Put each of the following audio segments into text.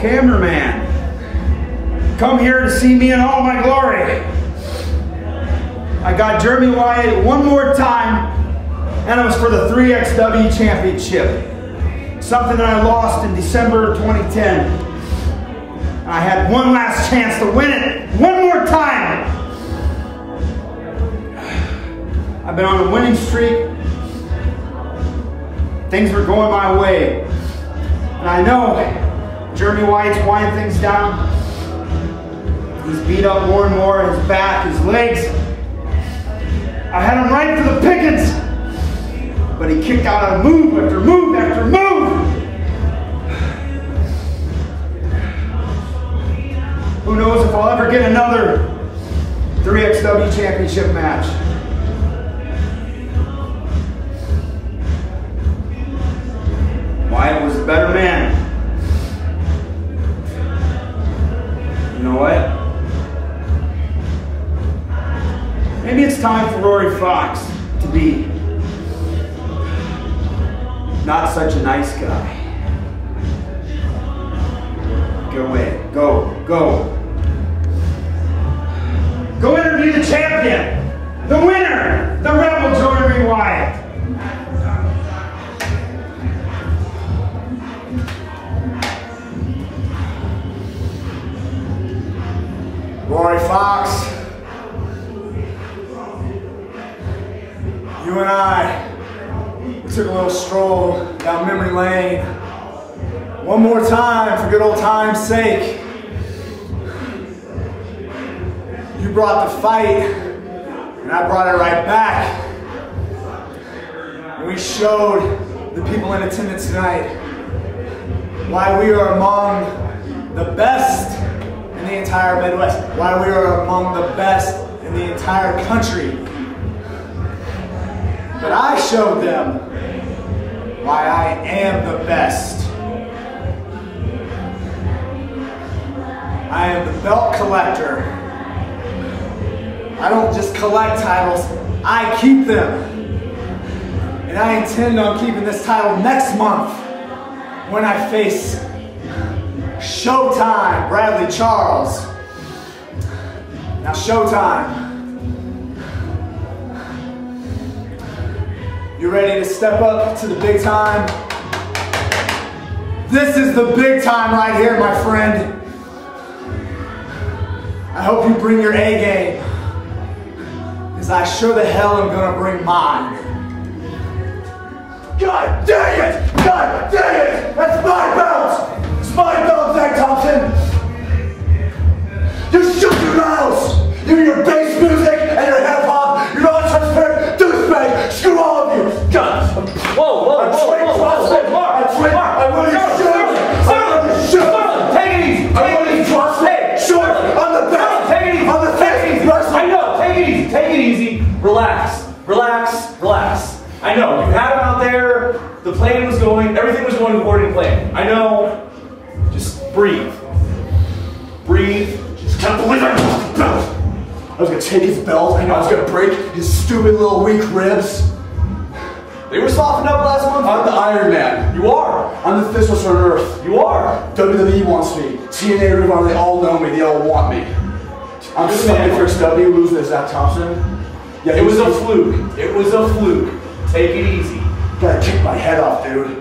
cameraman. Come here to see me in all my glory. I got Jeremy Wyatt one more time, and it was for the 3XW Championship. Something that I lost in December 2010. I had one last chance to win it one more time. I've been on a winning streak. Things were going my way. And I know Jeremy Wyatt's winding things down. He's beat up more and more, his back, his legs. I had him right for the pickings, but he kicked out a move after move after move. Who knows if I'll ever get another 3XW Championship match. Wyatt was a better man. You know what? Maybe it's time for Rory Fox to be not such a nice guy. Go away. Go. Go. Go interview the champion, the winner, the rebel Jeremy Wyatt. Rory Fox, you and I, we took a little stroll down memory lane. One more time for good old time's sake. You brought the fight, and I brought it right back. And we showed the people in attendance tonight why we are among the best in the entire Midwest, why we are among the best in the entire country. But I showed them why I am the best. I am the belt collector. I don't just collect titles, I keep them. And I intend on keeping this title next month when I face Showtime, Bradley Charles. Now Showtime, you ready to step up to the big time? This is the big time right here, my friend. I hope you bring your A game, because I sure the hell am gonna bring mine. God dang it! God dang it! That's my belt! It's my belt, Zach Thompson! You shut your mouths! You and your bass music and your hip hop! You're not transparent douchebag! Screw all of you! God! Whoa! I'm willing to shoot! Take it easy! I'm willing to trust me! Sure! I'm the best! Take it easy! I'm the best! I know! Take it easy! Take it easy! Relax! I know, you had him out there, the plan was going, everything was going according to plan. I know, just breathe. Breathe. Just can't believe I lost his belt! I was gonna take his belt, and I was gonna break his stupid little weak ribs. They were softened up last month. I'm the Iron Man. You are. I'm the fistest on earth. You are. WWE wants me. TNA, Redwing, they all know me. They all want me. I'm stuck for XW, losing to Zach Thompson. Yeah, it was a fluke. It was a fluke. Take it easy. You gotta kick my head off, dude. God.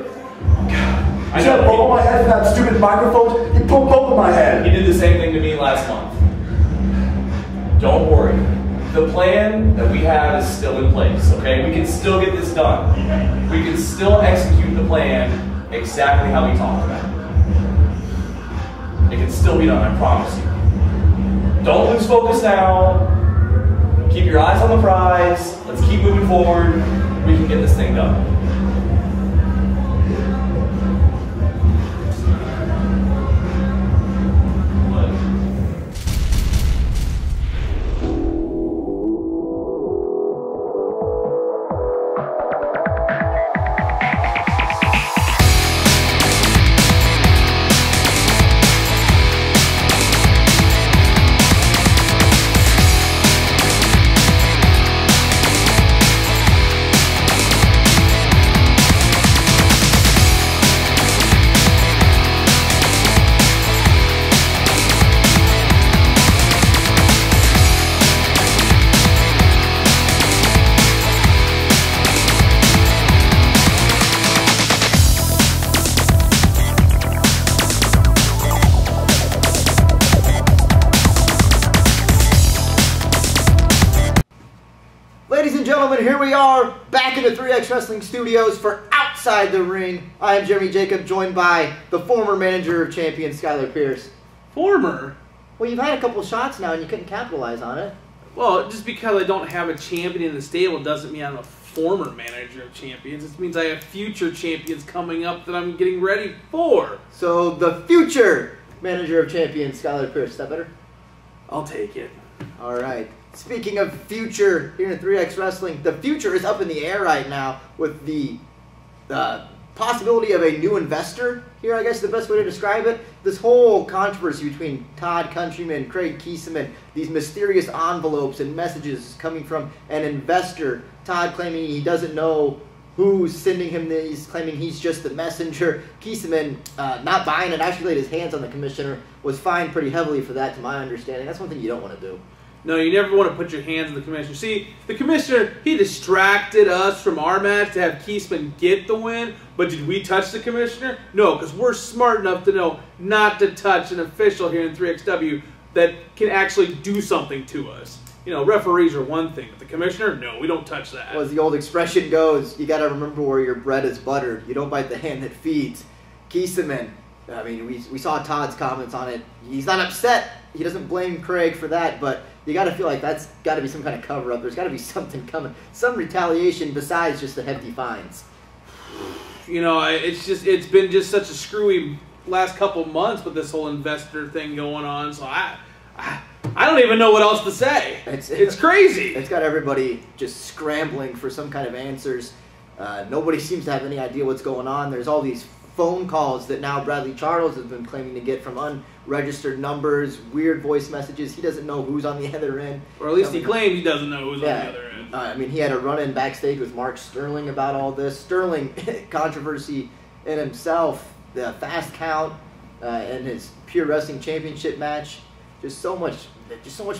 I You know. got a bump on my head from that stupid microphone? You put bump on my head. He did the same thing to me last month. Don't worry. The plan that we have is still in place, okay? We can still get this done. We can still execute the plan exactly how we talked about it. It can still be done, I promise you. Don't lose focus now. Keep your eyes on the prize. Let's keep moving forward. We can get this thing done. gentlemen, here we are back in the 3X Wrestling Studios for Outside the Ring. I am Jeremy Jacob, joined by the former manager of champions, Skylar Pierce. Former? Well, you've had a couple shots now and you couldn't capitalize on it. Well, just because I don't have a champion in the stable doesn't mean I'm a former manager of champions. It means I have future champions coming up that I'm getting ready for. So, the future manager of champions, Skylar Pierce. Is that better? I'll take it. All right. Speaking of future here in 3X Wrestling, the future is up in the air right now with the possibility of a new investor here, I guess is the best way to describe it. This whole controversy between Todd, Countryman, Craig Kieseman, these mysterious envelopes and messages coming from an investor. Todd claiming he doesn't know who's sending him these, claiming he's just the messenger. Kieseman not buying it, actually laid his hands on the commissioner, was fined pretty heavily for that to my understanding. That's one thing you don't want to do. No, you never want to put your hands on the commissioner. See, the commissioner, he distracted us from our match to have Kieseman get the win, but did we touch the commissioner? No, because we're smart enough to know not to touch an official here in 3XW that can actually do something to us. You know, referees are one thing, but the commissioner, no, we don't touch that. Well, as the old expression goes, you got to remember where your bread is buttered. You don't bite the hand that feeds. Kieseman, I mean, we saw Todd's comments on it. He's not upset. He doesn't blame Craig for that, but you got to feel like that's got to be some kind of cover-up. There's got to be something coming, some retaliation besides just the hefty fines. You know, it's been just such a screwy last couple months with this whole investor thing going on, so I don't even know what else to say. It's crazy. It's got everybody just scrambling for some kind of answers. Nobody seems to have any idea what's going on. There's all these phone calls that now Bradley Charles has been claiming to get from unregistered numbers, weird voice messages. He doesn't know who's on the other end. Or at least he claims he doesn't know who's on the other end. I mean, he had a run-in backstage with Mark Sterling about all this. Sterling, controversy in himself, the fast count and his Pure Wrestling Championship match. Just so much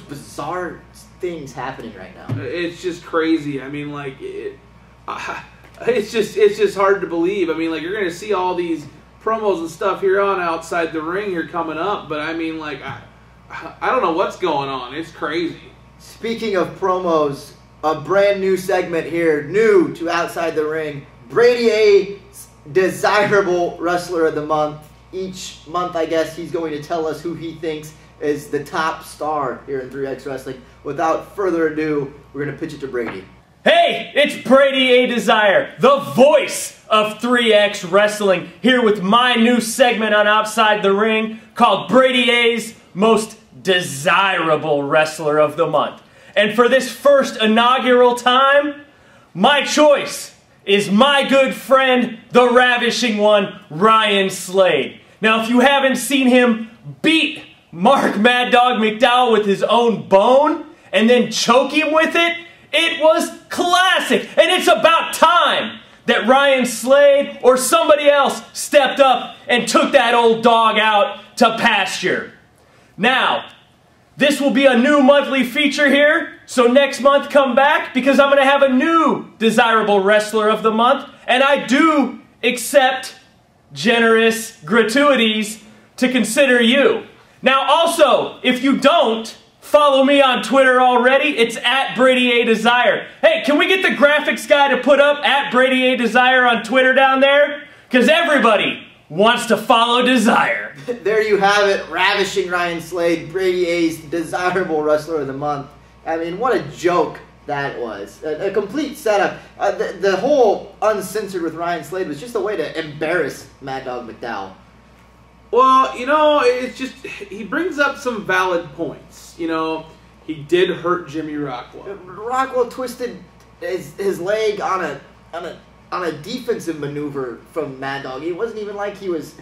bizarre things happening right now. It's just crazy. I mean, like, it's just hard to believe. I mean, like, you're going to see all these promos and stuff here on Outside the Ring here coming up, but I mean, like, I don't know what's going on. It's crazy. Speaking of promos, a brand new segment here, new to Outside the Ring. Brady A's Desirable Wrestler of the Month. Each month, I guess, he's going to tell us who he thinks is the top star here in 3X Wrestling. Without further ado, we're going to pitch it to Brady. Hey, it's Brady A. Desire, the voice of 3X Wrestling, here with my new segment on Outside the Ring called Brady A's Most Desirable Wrestler of the Month. And for this first inaugural time, my choice is my good friend, the ravishing one, Ryan Slade. Now, if you haven't seen him beat Mark Mad Dog McDowell with his own bone and then choke him with it, it was classic. And it's about time that Ryan Slade or somebody else stepped up and took that old dog out to pasture. Now, this will be a new monthly feature here, so next month come back because I'm going to have a new Desirable Wrestler of the Month, and I do accept generous gratuities to consider you. Now also, if you don't follow me on Twitter already, it's at Brady A. Desire. Hey, can we get the graphics guy to put up at Brady A. Desire on Twitter down there? Because everybody wants to follow Desire. There you have it, ravishing Ryan Slade, Brady A's Desirable Wrestler of the Month. I mean, what a joke that was. A complete setup. The whole Uncensored with Ryan Slade was just a way to embarrass Mad Dog McDowell. Well, you know, it's just, he brings up some valid points. You know, he did hurt Jimmy Rockwell. Rockwell twisted his leg on a defensive maneuver from Mad Dog. It wasn't even like he was.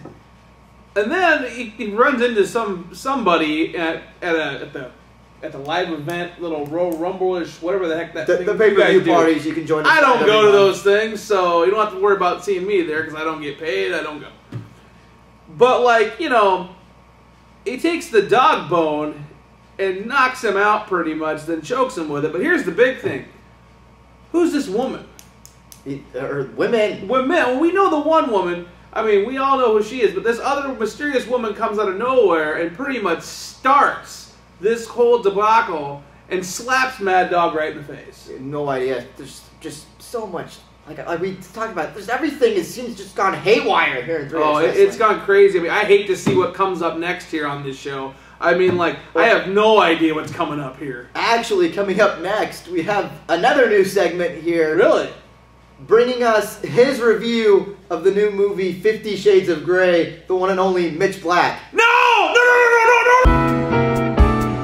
And then he runs into somebody at the live event, little Royal Rumble-ish, whatever the heck that thing. The pay-per-view parties you can join. I don't go to those things, so you don't have to worry about seeing me there because I don't get paid. I don't go. But, like, you know, he takes the dog bone and knocks him out pretty much, then chokes him with it. But here's the big thing. Who's this woman? Women. Well, we know the one woman. I mean, we all know who she is. But this other mysterious woman comes out of nowhere and pretty much starts this whole debacle and slaps Mad Dog right in the face. No idea. There's just so much. Like we talked about, there's everything. It seems just gone haywire here in 3X Wrestling. It's gone crazy. I mean, I hate to see what comes up next here on this show. I mean, like, I have no idea what's coming up here. Actually, coming up next, we have another new segment here. Really? Bringing us his review of the new movie 50 Shades of Grey, the one and only Mitch Black. No! No, no, no, no, no, no!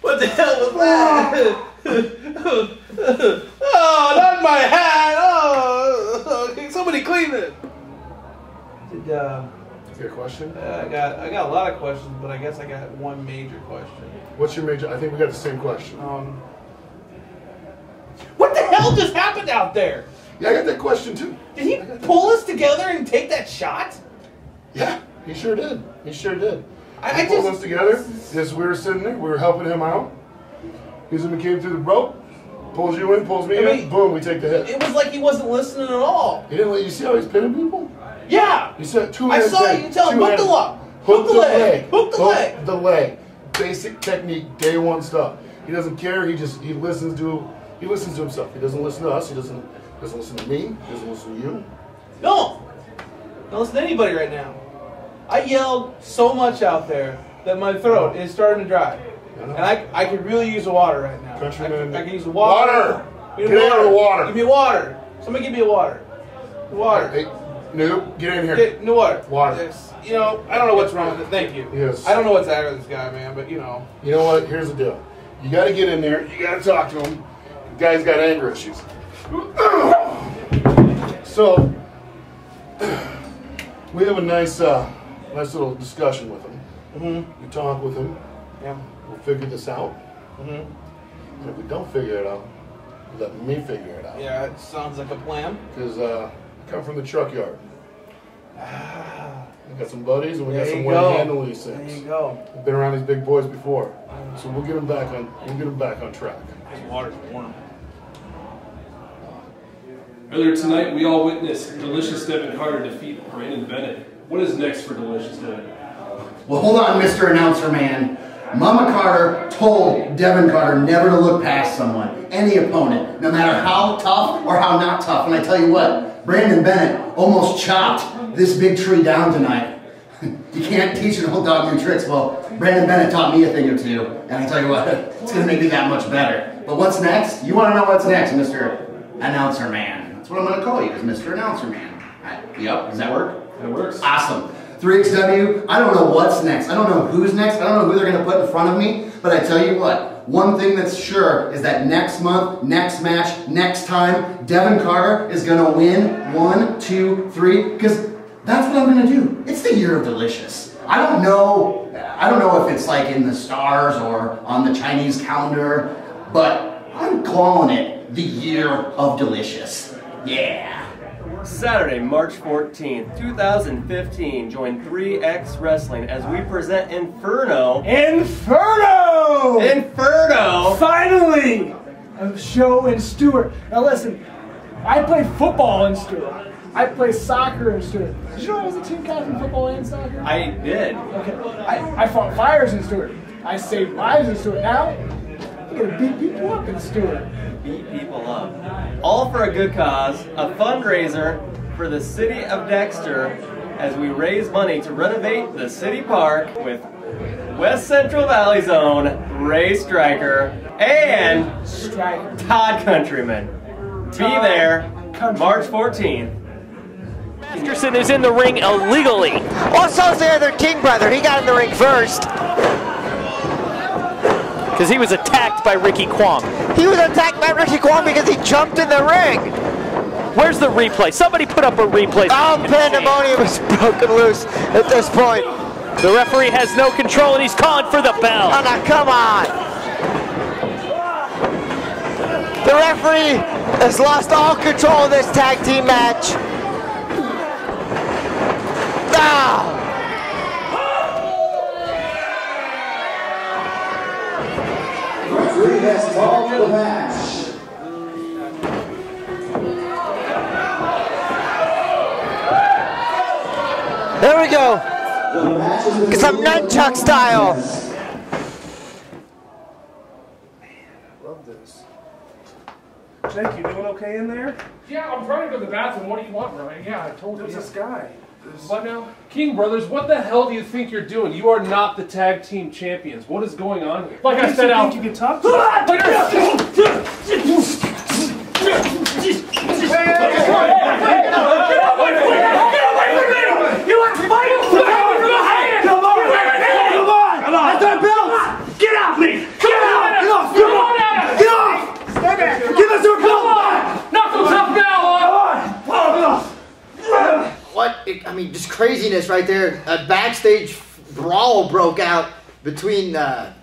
What the hell was that? Oh, not my hat! Oh, can somebody clean it? You got a question? I got a lot of questions, but I guess I got one major question. What's your major? I think we got the same question. What the hell just happened out there? Yeah, I got that question too. Did he pull us together and take that shot? Yeah, he sure did. He sure did. I He pulled just- us together. As we were sitting there, we were helping him out. He's in the came through the rope, pulls you in, pulls me in, boom, we take the hit. It was like he wasn't listening at all. He didn't let you see how he's pinning people? Yeah. He said two I hands. saw in, you tell him, two hook the hands. leg. Hook the leg. Hook the leg. Hook the leg. Basic technique, day one stuff. He doesn't care. He listens to himself. He doesn't listen to us. He doesn't listen to me. He doesn't listen to you. No. Don't listen to anybody right now. I yelled so much out there that my throat is starting to dry. And I could really use the water right now. Countryman. I can use the water. Water! Give Get me out of the water. Give me water. Somebody give me a water. Water. Hey, nope, get in here. Get no water. Water. It's, you know, I don't know what's wrong with it. Thank you. Yes. I don't know what's wrong with this guy, man, but you know. You know what? Here's the deal. You got to get in there. You got to talk to him. The guy's got anger issues. So, we have a nice little discussion with him. We talk with him. Yeah. We'll figure this out. And if we don't figure it out, let me figure it out. Yeah, it sounds like a plan. Because I come from the truck yard. We got some buddies and we got There some you way to go. handle these things. There you go. We've been around these big boys before. So we'll get them back on track. This water's warm. Earlier tonight, we all witnessed Delicious Devin Carter defeat Brandon Bennett. What is next for Delicious Devin? Well, hold on, Mr. Announcer Man. Mama Carter told Devin Carter never to look past someone, any opponent, no matter how tough or how not tough. And I tell you what, Brandon Bennett almost chopped this big tree down tonight. You can't teach an old dog new tricks. Well, Brandon Bennett taught me a thing or two, and I tell you what, it's going to make me that much better. But what's next? You want to know what's next, Mr. Announcer Man? That's what I'm going to call you, is Mr. Announcer Man. Yep, does that work? It works. Awesome. 3XW, I don't know what's next. I don't know who's next. I don't know who they're going to put in front of me. But I tell you what, one thing that's sure is that next month, next match, next time, Devin Carter is going to win 1, 2, 3. Because that's what I'm going to do. It's the year of Delicious. I don't know if it's like in the stars or on the Chinese calendar, but I'm calling it the year of Delicious. Yeah. Saturday, March 14th, 2015, join 3X Wrestling as we present Inferno. Inferno! Inferno! Finally! A show in Stewart. Now listen, I played football in Stewart. I played soccer in Stewart. Did you know I was a team captain in football and soccer? I did. Okay. I fought fires in Stewart. I saved lives in Stewart. Now, I'm gonna beat people up in Stewart. Beat people up. All for a good cause, a fundraiser for the city of Dexter as we raise money to renovate the city park with West Central Valley's own Ray Stryker and Stryker. Todd Countryman. Be there, March 14th. Masterson is in the ring illegally. Well, so's the other King brother. He got in the ring first. Because he was attacked by Ricky Kwong. He was attacked by Ricky Kwong because he jumped in the ring. Where's the replay? Somebody put up a replay. Oh, pandemonium is broken loose at this point. The referee has no control and he's calling for the bell. Oh, now come on. The referee has lost all control of this tag team match. Ah! Referee has called the match. There we go. Get some nunchuck style. Love this. Jake, you doing okay in there? Yeah, I'm trying to go to the bathroom. What do you want, Ryan? Yeah, I told you. There's this guy. What now? King Brothers, what the hell do you think you're doing? You are not the tag team champions. What is going on here? Like I said, I think you can talk to I mean, just craziness right there. A backstage brawl broke out between the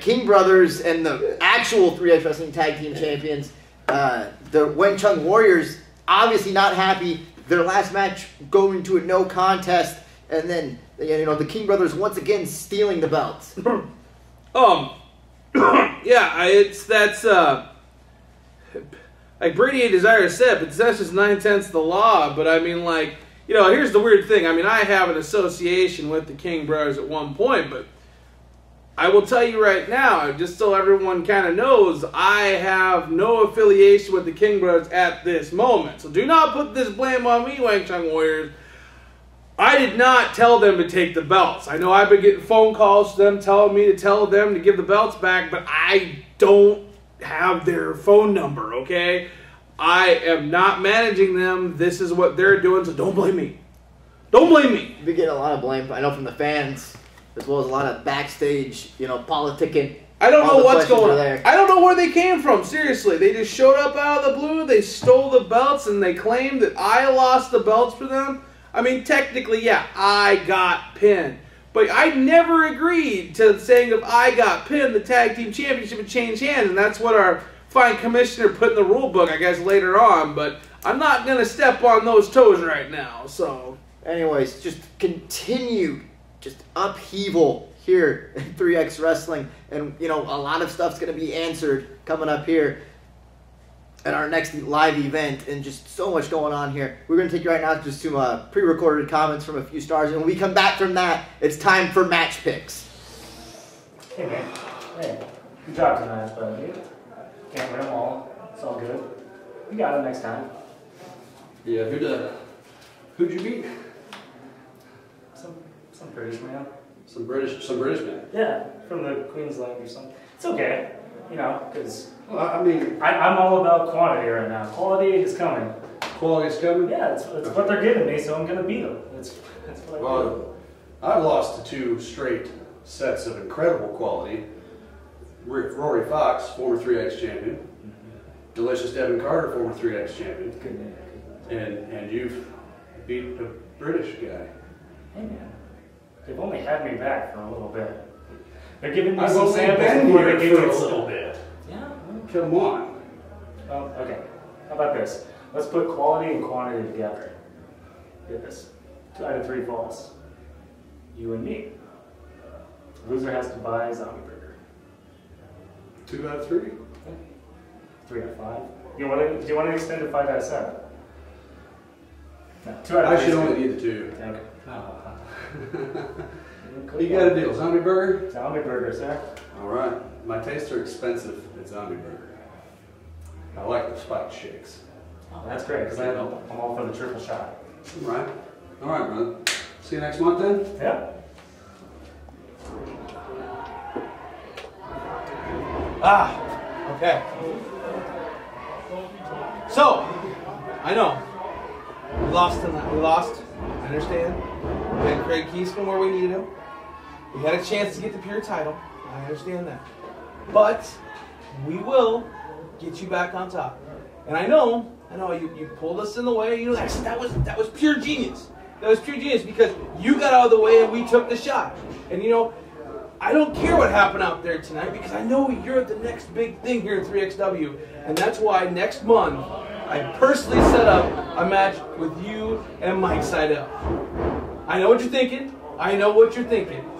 King Brothers and the actual 3X Wrestling Tag Team Champions. The Wing Chun Warriors obviously not happy. Their last match going to a no contest, and then the King Brothers once again stealing the belts. Yeah, that's like Brady A. Desire said, but that's just 9/10 the law. But I mean, like, here's the weird thing. I mean, I have an association with the King Brothers at one point, but I will tell you right now, just so everyone kind of knows, I have no affiliation with the King Brothers at this moment. So do not put this blame on me, Wang Chung Warriors. I did not tell them to take the belts. I know I've been getting phone calls to them telling me to tell them to give the belts back, but I don't have their phone number, okay? I am not managing them. This is what they're doing, so don't blame me. Don't blame me. We get a lot of blame, I know, from the fans, as well as a lot of backstage, politicking. I don't know what's going on. I don't know where they came from, seriously. They just showed up out of the blue, they stole the belts, and they claimed that I lost the belts for them. I mean, technically, yeah, I got pinned. But I never agreed to saying if I got pinned, the tag team championship would change hands, and that's what our fine commissioner put in the rule book, I guess, later on. But I'm not going to step on those toes right now, so. Anyways, just continued upheaval here in 3X Wrestling. And, a lot of stuff's going to be answered coming up here at our next live event, and just so much going on here. We're going to take you right now just to pre-recorded comments from a few stars, and when we come back from that, it's time for match picks. Hey man, hey, good job tonight, but can't win them all. It's all good. We got it next time. Yeah, who'd you beat? Some British man. Some British man. Yeah, from the Queensland or something. It's okay, because. Well, I mean, I'm all about quantity right now. Quality is coming. Quality's coming? Yeah, it's what they're giving me, so I'm going to beat them. That's what I do. I've lost to 2 straight sets of incredible quality. Rory Fox, former 3X champion. Delicious Devin Carter, former 3X champion. Good man. And you've beat a British guy. Hey man, they've only had me back for a little bit. They're giving me I've some only samples been before here they give for me a little bit. Yeah. Come on. Okay. How about this? Let's put quality and quantity together. Get this. 2 out of 3 falls. You and me. Loser has to buy a zombie burger. 2 out of 3? 3 out of 5. Do you want to extend to 5 out of 7? No, 2 out of 3. I should only need the 2. Okay. You got a deal. Zombie burger? Zombie burger, sir. All right. My tastes are expensive at Zombie Burger. I like the spiked shakes. Oh, that's great, because I'm all for the triple shot. All right. All right, brother. See you next month then? Yeah. Okay. So, I know. We lost tonight. We lost. I understand. We had Craig Keesman where we needed him. We had a chance to get the pure title. I understand that. But we will get you back on top. And I know you pulled us in the way. You know that was pure genius. That was pure genius because you got out of the way and we took the shot. And you know, I don't care what happened out there tonight because I know you're the next big thing here in 3XW. And that's why next month I personally set up a match with you and Mike Seidel. I know what you're thinking. I know what you're thinking.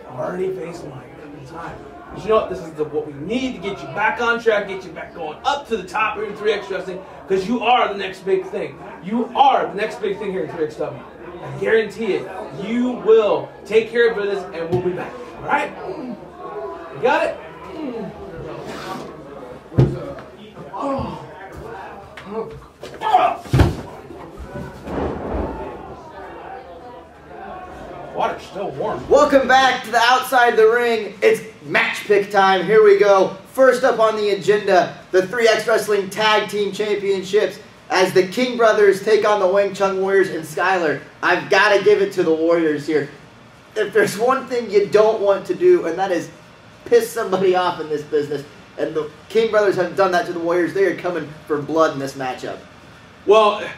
I've already faced Mike in time. But you know what? This is what we need to get you back on track, get you back going up to the top here in 3X Wrestling, because you are the next big thing. You are the next big thing here in 3XW. I guarantee it. You will take care of business, and we'll be back. All right? You got it? Water's still warm. Welcome back to the Outside the Ring. It's match pick time. Here we go. First up on the agenda, the 3X Wrestling Tag Team Championships as the King Brothers take on the Wing Chun Warriors and Skylar. I've got to give it to the Warriors here. If there's one thing you don't want to do, and that is piss somebody off in this business, and the King Brothers have done that to the Warriors, they are coming for blood in this matchup. Well,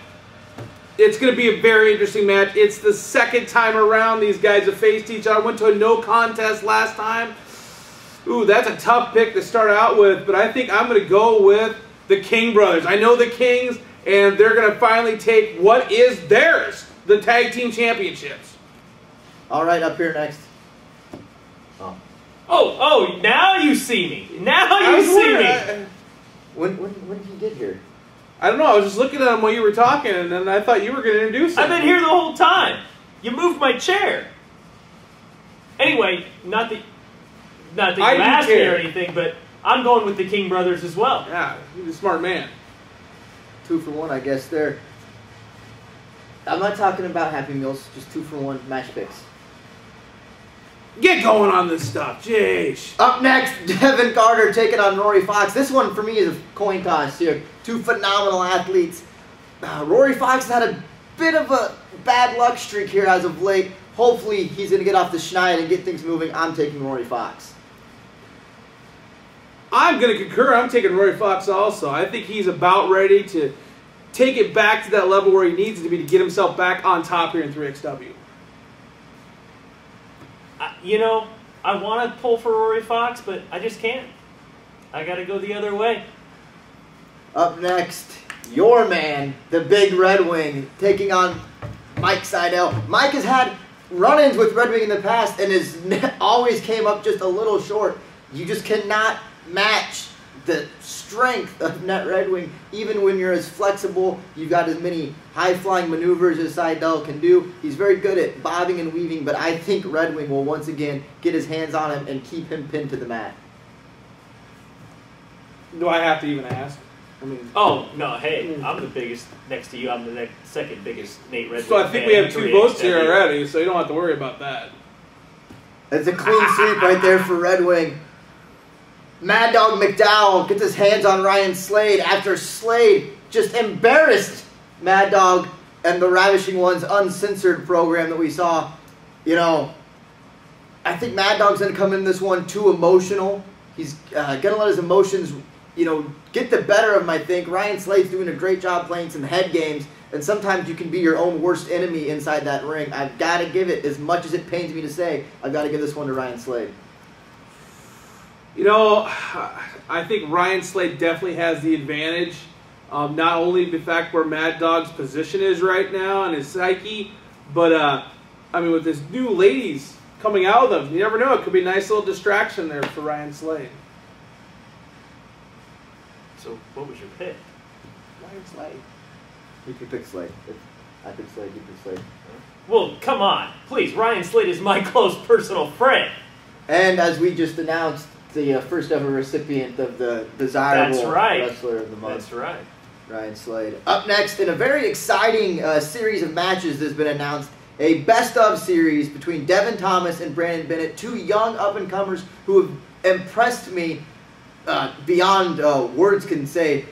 it's going to be a very interesting match. It's the second time around these guys have faced each other. Went to a no contest last time. Ooh, that's a tough pick to start out with, but I think I'm going to go with the King Brothers. I know the Kings, and they're going to finally take what is theirs, the Tag Team Championships. All right, up here next. Oh, now you see me. Now you see me. When did you get here? I don't know. I was just looking at him while you were talking, and then I thought you were going to introduce him. I've been here the whole time. You moved my chair. Anyway, not that you asked me or anything, but I'm going with the King Brothers as well. Yeah, you're a smart man. 2 for 1, I guess there. I'm not talking about Happy Meals, just 2 for 1 match picks. Get going on this stuff, jeez. Up next, Devin Carter taking on Rory Fox. This one for me is a coin toss here. 2 phenomenal athletes. Rory Fox has had a bit of a bad luck streak here as of late. Hopefully he's going to get off the schneid and get things moving. I'm taking Rory Fox. I'm going to concur. I'm taking Rory Fox also. I think he's about ready to take it back to that level where he needs to be to get himself back on top here in 3XW. You know, I want to pull for Rory Fox, but I just can't. I got to go the other way. Up next, your man, the Big Redwing, taking on Mike Seidel. Mike has had run-ins with Redwing in the past and has always came up just a little short. You just cannot match the strength of Net Redwing, even when you're as flexible. You've got as many high-flying maneuvers as Seidel can do. He's very good at bobbing and weaving, but I think Redwing will once again get his hands on him and keep him pinned to the mat. Do I have to even ask? I mean, oh, no, hey, I'm the biggest next to you. I'm the second biggest Nate Redwing. So I think we have 2 votes here already, so you don't have to worry about that. It's a clean sweep right there for Redwing. Mad Dog McDowell gets his hands on Ryan Slade after Slade just embarrassed Mad Dog and the Ravishing One's uncensored program that we saw. You know, I think Mad Dog's going to come in this one too emotional. He's going to let his emotions, you know, get the better of him, I think. Ryan Slade's doing a great job playing some head games, and sometimes you can be your own worst enemy inside that ring. I've got to give it, as much as it pains me to say, I've got to give this one to Ryan Slade. You know, I think Ryan Slade definitely has the advantage. Not only the fact where Mad Dog's position is right now and his psyche, but, I mean, with his new ladies coming out of them, you never know. It could be a nice little distraction there for Ryan Slade. So, what was your pick? Ryan Slade. You could pick Slade. I pick Slade, you pick Slade. Well, come on. Please, Ryan Slade is my close personal friend. And as we just announced, the first ever recipient of the desirable wrestler of the month. That's right. Ryan Slade. Up next, in a very exciting series of matches that's been announced, a best-of series between Devin Thomas and Brandon Bennett, 2 young up-and-comers who have impressed me beyond words can say.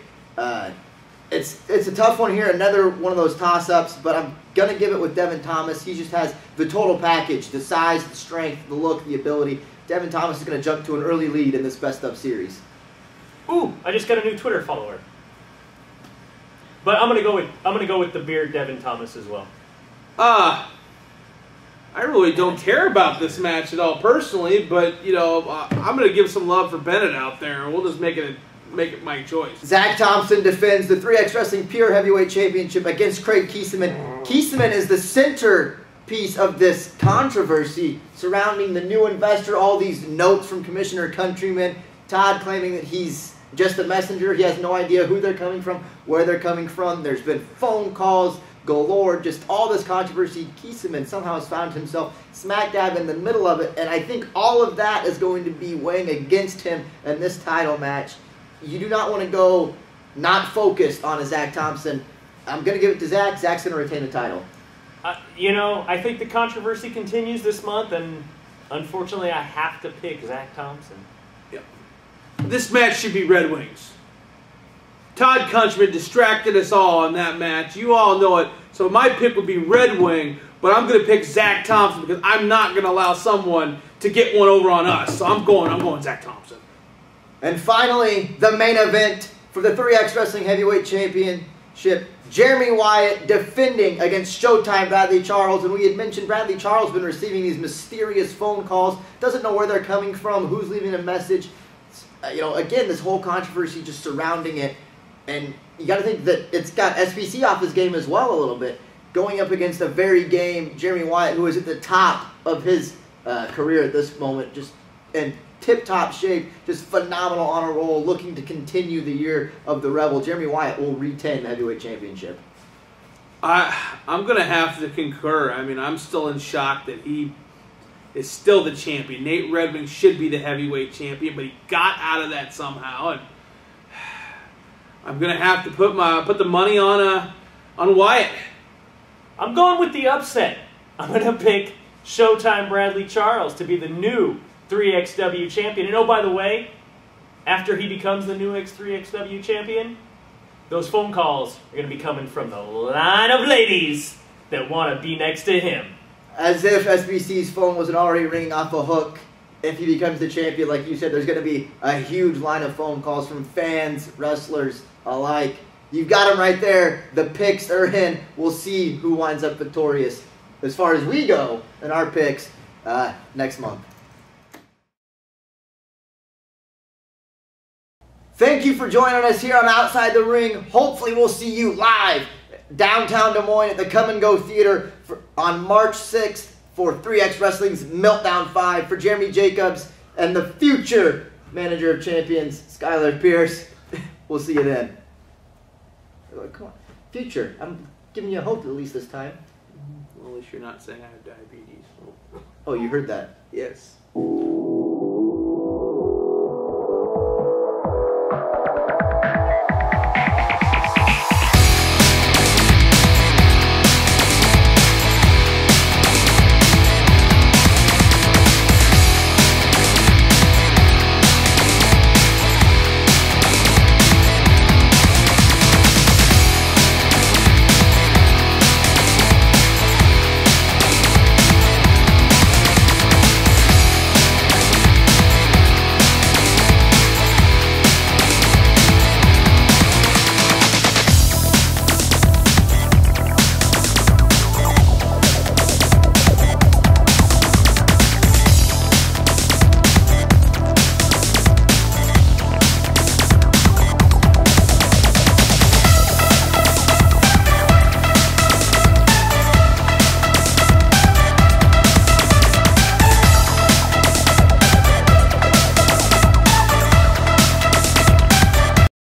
It's a tough one here. Another one of those toss-ups, but I'm going to give it with Devin Thomas. He just has the total package, the size, the strength, the look, the ability. Devin Thomas is going to jump to an early lead in this best-of series. Ooh, I just got a new Twitter follower. But I'm gonna go with the beard Devin Thomas as well. I really don't care about this match at all personally, but you know, I'm gonna give some love for Bennett out there, and we'll just make it my choice. Zach Thompson defends the 3X Wrestling Pure Heavyweight Championship against Craig Kieseman. Kieseman is the centerpiece of this controversy surrounding the new investor. All these notes from Commissioner Countryman, Todd claiming that he's just a messenger. He has no idea who they're coming from, where they're coming from. There's been phone calls galore, just all this controversy. Kieseman somehow has found himself smack dab in the middle of it, and I think all of that is going to be weighing against him in this title match. You do not want to go not focused on a Zach Thompson. I'm going to give it to Zach. Zach's going to retain the title. You know, I think the controversy continues this month, and unfortunately I have to pick Zach Thompson. Yep. This match should be Redwings. Todd Countryman distracted us all in that match. You all know it. So my pick would be Redwing, but I'm going to pick Zach Thompson because I'm not going to allow someone to get one over on us. So I'm going Zach Thompson. And finally, the main event for the 3X Wrestling Heavyweight Championship. Jeremy Wyatt defending against Showtime Bradley Charles. And we had mentioned Bradley Charles has been receiving these mysterious phone calls. Doesn't know where they're coming from, who's leaving a message. You know, again, this whole controversy just surrounding it. And you got to think that it's got SBC off his game as well a little bit. Going up against a very game Jeremy Wyatt, who is at the top of his career at this moment, just in tip-top shape, just phenomenal on a roll, looking to continue the year of the Rebel. Jeremy Wyatt will retain the heavyweight championship. I'm going to have to concur. I mean, I'm still in shock that he is still the champion. Nate Redwing should be the heavyweight champion, but he got out of that somehow. And I'm going to have to put the money on Wyatt. I'm going with the upset. I'm going to pick Showtime Bradley Charles to be the new 3XW champion. And oh, by the way, after he becomes the new 3XW champion, those phone calls are going to be coming from the line of ladies that want to be next to him. As if SBC's phone wasn't already ringing off a hook. If he becomes the champion, like you said, there's going to be a huge line of phone calls from fans, wrestlers alike. You've got him right there. The picks are in. We'll see who winds up victorious as far as we go in our picks next month. Thank you for joining us here on Outside the Ring. Hopefully we'll see you live downtown Des Moines at the Come and Go Theater on March 6th for 3X Wrestling's Meltdown 5 for Jeremy Jacobs and the future manager of champions, Skylar Pierce. We'll see you then. Come on. Future. I'm giving you a hope at least this time. Well, at least you're not saying I have diabetes. Oh, you heard that? Yes.